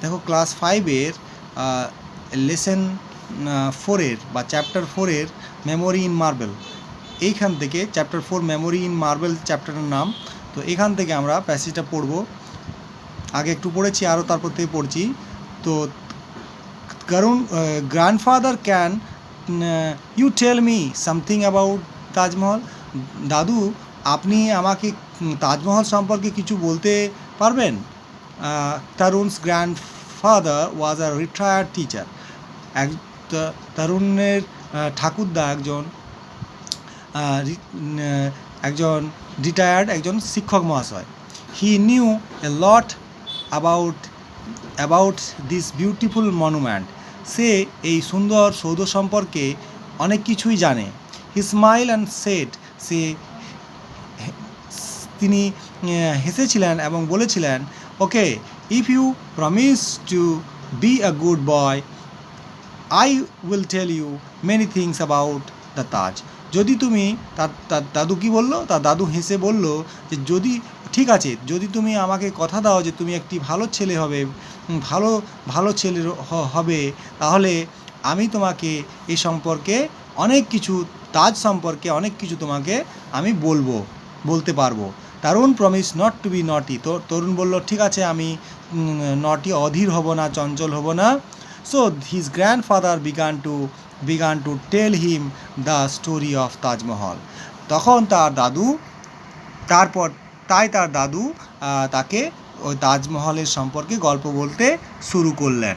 দেখো class 5-এর lesson 4-এর বা chapter 4-এর memory in marble, এইখান থেকে চ্যাপ্টার 4 মেমোরি ইন মার্বেল চ্যাপ্টারের নাম। তো এখান থেকে আমরা প্যাসেজটা পড়ব। আগে একটু পড়েছি, আরও তারপর থেকে পড়ছি। তো কারণ grandfather can you tell me something about Taj Mahal, দাদু আপনি আমাকে তাজমহল সম্পর্কে কিছু বলতে পারবেন? তরুণস grandfather was a retired teacher, তরুণের ঠাকুরদা একজন রিটায়ার্ড একজন শিক্ষক মহাশয়। He knew a lot about this beautiful monument, সে এই সুন্দর সৌধ সম্পর্কে অনেক কিছুই জানে। হি স্মাইল অ্যান্ড সেড, তিনি হেসেছিলেন এবং বলেছিলেন, okay, if you promise to be a good boy I will tell you many things about the Taj. যদি তুমি, তার দাদু কী বললো, তার দাদু হেসে বলল যে যদি ঠিক আছে, যদি তুমি আমাকে কথা দাও যে তুমি একটি ভালো ছেলে হবে, ভালো ছেলে হবে, তাহলে আমি তোমাকে এই সম্পর্কে অনেক কিছু, তাজ সম্পর্কে অনেক কিছু তোমাকে আমি বলতে পারবো। তরুণ প্রমিস নট টু বি নটি, তো তরুণ বলল ঠিক আছে, আমি নটি, অধীর হব না, চঞ্চল হব না। So his grandfather began to tell him the story of Taj Mahal. তখন তার দাদু তাকে ওই তাজমহলের সম্পর্কে গল্প বলতে শুরু করলেন।